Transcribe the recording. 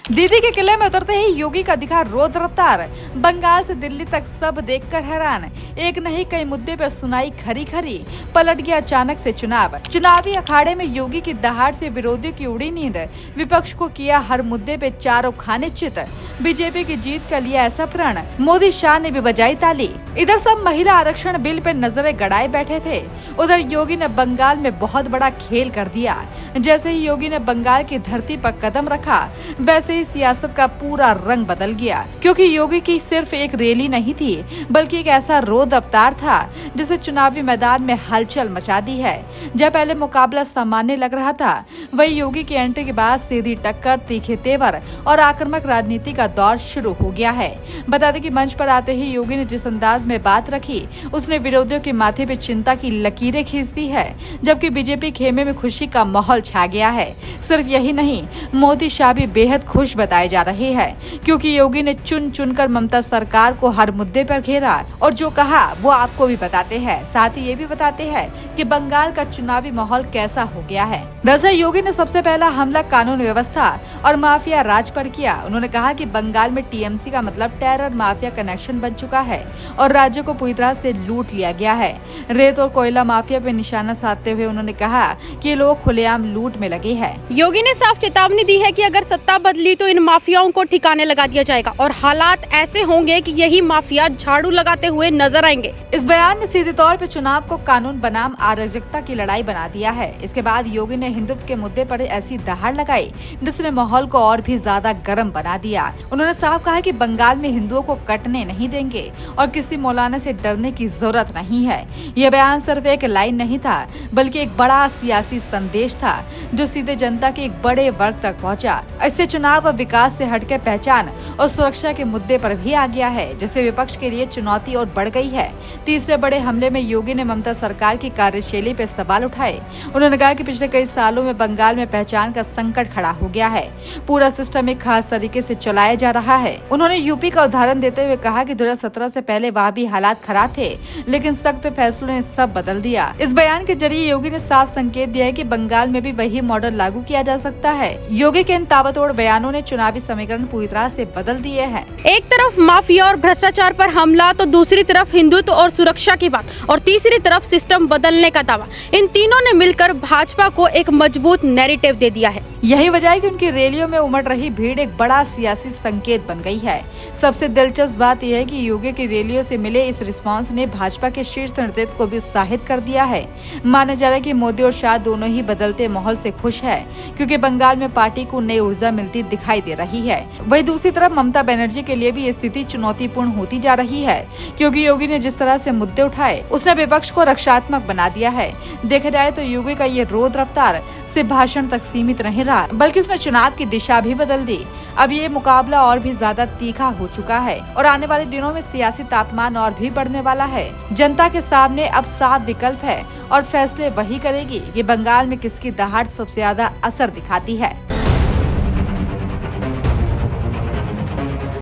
दीदी के किले में उतरते ही योगी का दिखा रौद्र रफ्तार। बंगाल से दिल्ली तक सब देखकर हैरान। एक नहीं कई मुद्दे पर सुनाई खरी खरी। पलट गया अचानक से चुनाव। चुनावी अखाड़े में योगी की दहाड़ से विरोधियों की उड़ी नींद। विपक्ष को किया हर मुद्दे पे चारों खाने चित। बीजेपी की जीत का लिया ऐसा प्रण। मोदी शाह ने भी बजाई ताली। इधर सब महिला आरक्षण बिल पे नजरें गड़ाए बैठे थे। उधर योगी ने बंगाल में बहुत बड़ा खेल कर दिया। जैसे ही योगी ने बंगाल की धरती पर कदम रखा, वैसे ही सियासत का पूरा रंग बदल गया। क्योंकि योगी की सिर्फ एक रैली नहीं थी, बल्कि एक ऐसा रौद्र अवतार था जिसे चुनावी मैदान में हलचल मचा दी है। जब पहले मुकाबला सामान्य लग रहा था, वही योगी की एंट्री के बाद सीधी टक्कर, तीखे तेवर और आक्रामक राजनीति का दौर शुरू हो गया है। बता दें कि मंच पर आते ही योगी ने जिस अंदाज में बात रखी, उसने विरोधियों के माथे पे चिंता की लकीरें खींच दी है, जबकि बीजेपी खेमे में खुशी का माहौल छा गया है। सिर्फ यही नहीं, मोदी शाह भी बेहद खुश बताए जा रहे हैं, क्योंकि योगी ने चुन चुनकर ममता सरकार को हर मुद्दे पर घेरा और जो कहा वो आपको भी बताते हैं। साथ ही ये भी बताते हैं कि बंगाल का चुनावी माहौल कैसा हो गया है। दरअसल योगी ने सबसे पहला हमला कानून व्यवस्था और माफिया राज पर किया। उन्होंने कहा कि बंगाल में टीएमसी का मतलब टेरर माफिया कनेक्शन बन चुका है और राज्य को पूरी तरह से लूट लिया गया है। रेत और कोयला माफिया पे निशाना साधते हुए उन्होंने कहा कि ये लोग खुलेआम लूट में लगे हैं। योगी ने साफ चेतावनी दी है कि अगर सत्ता बदली तो इन माफियाओं को ठिकाने लगा दिया जाएगा और हालात ऐसे होंगे कि यही माफिया झाड़ू लगाते हुए नजर आएंगे। इस बयान ने सीधे तौर पर चुनाव को कानून बनाम अराजकता की लड़ाई बना दिया है। इसके बाद योगी ने हिंदुत्व के मुद्दे पर ऐसी दहाड़ लगाई जिसने माहौल को और भी ज्यादा गर्म बना दिया। उन्होंने साफ कहा कि बंगाल में हिंदुओं को कटने नहीं देंगे और किसी मौलाना से डरने की जरूरत नहीं है। यह बयान सिर्फ एक लाइन नहीं था, बल्कि एक बड़ा सियासी संदेश था जो सीधे जनता के एक बड़े वर्ग तक पहुंचा। इससे चुनाव व विकास से हटकर पहचान और सुरक्षा के मुद्दे पर भी आ गया है, जिससे विपक्ष के लिए चुनौती और बढ़ गई है। तीसरे बड़े हमले में योगी ने ममता सरकार की कार्यशैली पर सवाल उठाए। उन्होंने कहा कि पिछले कई सालों में बंगाल में पहचान का संकट खड़ा हो गया है। पूरा सिस्टम एक खास तरीके से चलाया जा रहा है। उन्होंने यूपी का उदाहरण देते हुए कहा कि 2017 से पहले वहाँ भी हालात खराब थे, लेकिन सख्त फैसलों ने सब बदल दिया। इस बयान के जरिए योगी ने साफ संकेत दिया है कि बंगाल में भी वही मॉडल लागू किया जा सकता है। योगी के इन ताबड़तोड़ बयानों ने चुनावी समीकरण पूरी तरह से बदल दिए हैं। एक तरफ माफिया और भ्रष्टाचार पर हमला तो दूसरी तरफ हिंदुत्व और सुरक्षा की बात और तीसरी तरफ सिस्टम बदलने का दावा। इन तीनों ने मिलकर भाजपा को एक मजबूत नैरेटिव दे दिया है। यही वजह है कि उनकी रैलियों में उमड़ रही भीड़ एक बड़ा सियासी संकेत बन गई है। सबसे दिलचस्प बात यह है कि योगी की रैलियों से मिले इस रिस्पांस ने भाजपा के शीर्ष नेतृत्व को भी उत्साहित कर दिया है। माना जा रहा है कि मोदी और शाह दोनों ही बदलते माहौल से खुश है, क्योंकि बंगाल में पार्टी को नई ऊर्जा मिलती दिखाई दे रही है। वहीं दूसरी तरफ ममता बनर्जी के लिए भी ये स्थिति चुनौतीपूर्ण होती जा रही है, क्योंकि योगी ने जिस तरह से मुद्दे उठाए, उसने विपक्ष को रक्षात्मक बना दिया है। देखा जाए तो योगी का ये रौद्र रफ्तार सिर्फ भाषण तक सीमित नहीं रहा, बल्कि उसने चुनाव की दिशा भी बदल दी। अब ये मुकाबला और भी ज्यादा तीखा हो चुका है और आने वाले दिनों में सियासी तापमान और भी बढ़ने वाला है। जनता के सामने अब साफ विकल्प है और फैसले वही करेगी कि बंगाल में किसकी दहाड़ सबसे ज्यादा असर दिखाती है।